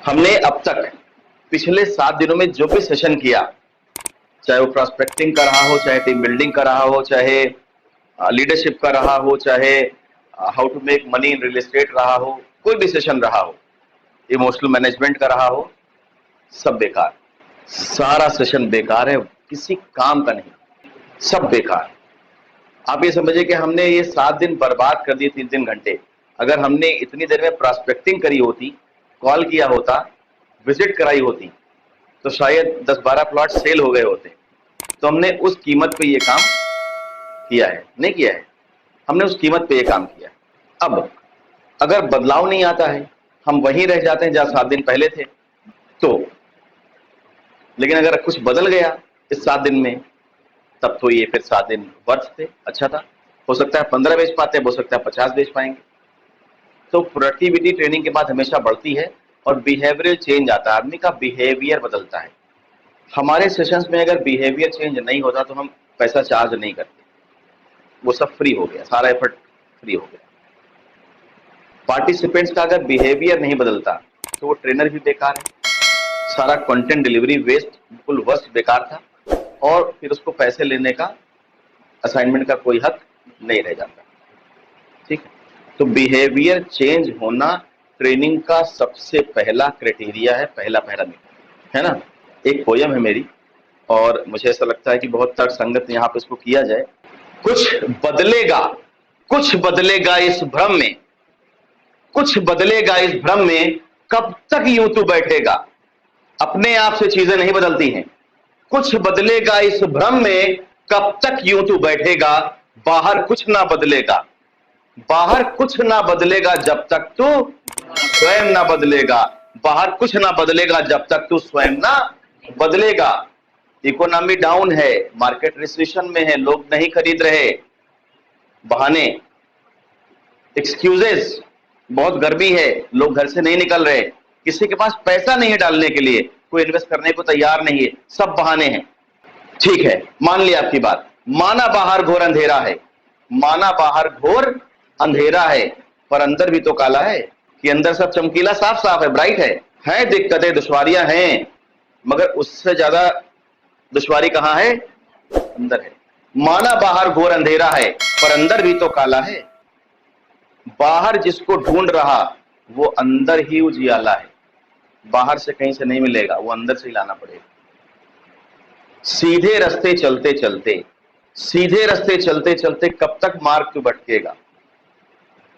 हमने अब तक पिछले 7 दिनों में जो भी सेशन किया, चाहे वो प्रॉस्पेक्टिंग का रहा हो, चाहे टीम बिल्डिंग का रहा हो, चाहे लीडरशिप का रहा हो, चाहे how to make money in real estate रहा हो, कोई भी सेशन रहा हो, इमोशनल मैनेजमेंट का रहा हो, सब बेकार। सारा सेशन बेकार है, किसी काम का नहीं, सब बेकार। आप ये समझिए कि हमने ये 7 दिन बर्बाद कर दिए, 3-3 घंटे। अगर हमने इतनी देर में प्रॉस्पेक्टिंग करी होती, कॉल किया होता, विजिट कराई होती, तो शायद 10-12 प्लॉट सेल हो गए होते। तो हमने उस कीमत पे ये काम किया है, नहीं किया है, हमने उस कीमत पे ये काम किया है। अब अगर बदलाव नहीं आता है, हम वहीं रह जाते हैं जहां 7 दिन पहले थे, तो लेकिन अगर कुछ बदल गया इस 7 दिन में, तब तो ये फिर 7 दिन वर्थ थे, अच्छा था। हो सकता है 15 बेच पाते, हो सकता है 50 बेच पाएंगे। तो प्रोडक्टिविटी ट्रेनिंग के बाद हमेशा बढ़ती है और बिहेवियरल चेंज आता है, आदमी का बिहेवियर बदलता है। हमारे सेशंस में अगर बिहेवियर चेंज नहीं होता तो हम पैसा चार्ज नहीं करते, वो सब फ्री हो गया, सारा एफर्ट फ्री हो गया। पार्टिसिपेंट्स का अगर बिहेवियर नहीं बदलता तो वो ट्रेनर भी बेकार है, सारा कंटेंट डिलीवरी वेस्ट, बिल्कुल वर्स्ट बेकार था, और फिर उसको पैसे लेने का, असाइनमेंट का कोई हक नहीं रह जाता। ठीक है, तो बिहेवियर चेंज होना ट्रेनिंग का सबसे पहला क्राइटेरिया है, पहला पैरामीटर है ना। एक पोयम है मेरी, और मुझे ऐसा लगता है कि बहुत तर्कसंगत यहाँ पे इसको किया जाए। कुछ बदलेगा, कुछ बदलेगा इस भ्रम में, कुछ बदलेगा इस भ्रम में, कब तक यूं तू बैठेगा। अपने आप से चीजें नहीं बदलती हैं, कुछ बदलेगा इस भ्रम में, कब तक यूं तू बैठेगा। बाहर कुछ ना बदलेगा, बाहर कुछ ना बदलेगा जब तक तू स्वयं ना बदलेगा। बाहर कुछ ना बदलेगा जब तक तू स्वयं ना बदलेगा। इकोनॉमी डाउन है, मार्केट रिसेशन में है, लोग नहीं खरीद रहे, बहाने, एक्सक्यूजेस, बहुत गर्मी है, लोग घर से नहीं निकल रहे, किसी के पास पैसा नहीं है डालने के लिए, कोई इन्वेस्ट करने को तैयार नहीं है, सब बहाने हैं। ठीक है, मान लिया आपकी बात, माना बाहर घोर अंधेरा है, माना बाहर घोर अंधेरा है, पर अंदर भी तो काला है, कि अंदर सब चमकीला साफ साफ है, ब्राइट है दिक्कतें दुश्वारियां हैं, मगर उससे ज्यादा दुश्वारी कहां है, अंदर है। माना बाहर घोर अंधेरा है, पर अंदर भी तो काला है। बाहर जिसको ढूंढ रहा वो अंदर ही उजियाला है, बाहर से कहीं से नहीं मिलेगा, वो अंदर से ही लाना पड़ेगा। सीधे रास्ते चलते चलते, सीधे रास्ते चलते चलते कब तक मार्ग तू भटकेगा।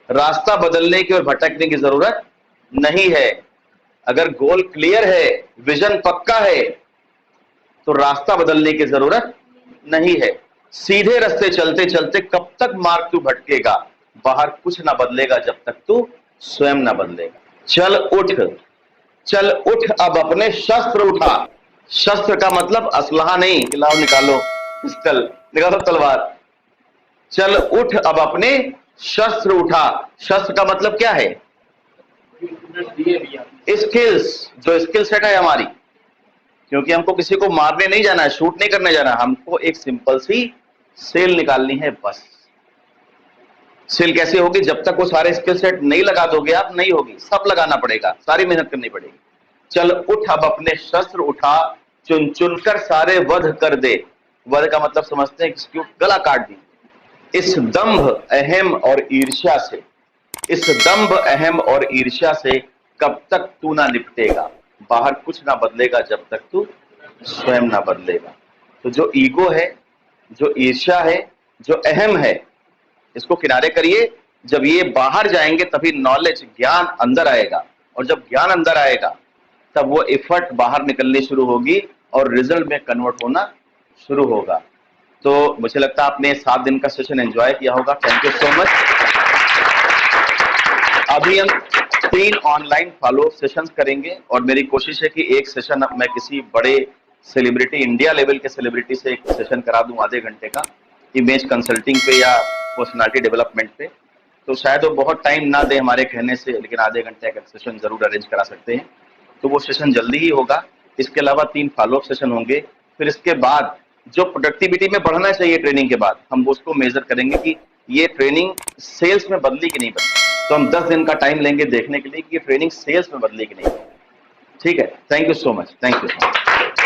रास्ता बदलने की और भटकने की जरूरत नहीं है। अगर गोल क्लियर है, विजन पक्का है, तो रास्ता बदलने की जरूरत नहीं है। सीधे रास्ते चलते चलते कब तक मार्ग तू भटकेगा। बाहर कुछ ना बदलेगा जब तक तू स्वयं ना बदलेगा। चल उठ, चल उठ, अब अपने शस्त्र उठा। शस्त्र का मतलब असलहा नहीं कि लाओ निकालो पिस्टल, निकालो तलवार। चल उठ, अब अपने शस्त्र उठा। शस्त्र का मतलब क्या है, स्किल्स, जो स्किल सेट है हमारी, क्योंकि हमको किसी को मारने नहीं जाना है, शूट नहीं करने जाना है, हमको एक सिंपल सी सेल निकालनी है बस। सेल कैसे होगी, जब तक वो सारे स्किल सेट नहीं लगा दोगे आप, नहीं होगी, सब लगाना पड़ेगा, सारी मेहनत करनी पड़ेगी। चल उठ, अब अपने शस्त्र उठा, चुन चुन कर सारे वध कर दे। वध का मतलब समझते हैं, किसकी गला काट दी। इस दंभ, अहम और ईर्ष्या से, इस दंभ, अहम और ईर्ष्या से कब तक तू ना निपटेगा। बाहर कुछ ना बदलेगा जब तक तू स्वयं ना बदलेगा। तो जो ईगो है, जो ईर्ष्या है, जो अहम है, इसको किनारे करिए। जब ये बाहर जाएंगे तभी नॉलेज, ज्ञान अंदर आएगा, और जब ज्ञान अंदर आएगा तब वो एफर्ट बाहर निकलनी शुरू होगी और रिजल्ट में कन्वर्ट होना शुरू होगा। तो मुझे लगता है आपने 7 दिन का सेशन एंजॉय किया होगा। Thank you so much. अभी हम 3 ऑनलाइन फॉलो सेशंस करेंगे, और मेरी कोशिश है कि एक सेशन मैं किसी बड़े सेलिब्रिटी, इंडिया लेवल के सेलिब्रिटी से एक सेशन करा दूं आधे घंटे का, इमेज कंसल्टिंग पे या पर्सनालिटी डेवलपमेंट पे। तो शायद वो बहुत टाइम ना दे हमारे कहने से, लेकिन आधे घंटे का सेशन जरूर अरेंज करा सकते हैं। तो वो सेशन जल्दी ही होगा। इसके अलावा 3 फॉलोअप सेशन होंगे। फिर इसके बाद जो प्रोडक्टिविटी में बढ़ना चाहिए ट्रेनिंग के बाद, हम उसको मेजर करेंगे कि ये ट्रेनिंग सेल्स में बदली कि नहीं बदली। तो हम 10 दिन का टाइम लेंगे देखने के लिए कि ये ट्रेनिंग सेल्स में बदली कि नहीं। ठीक है, thank you so much, thank you so much.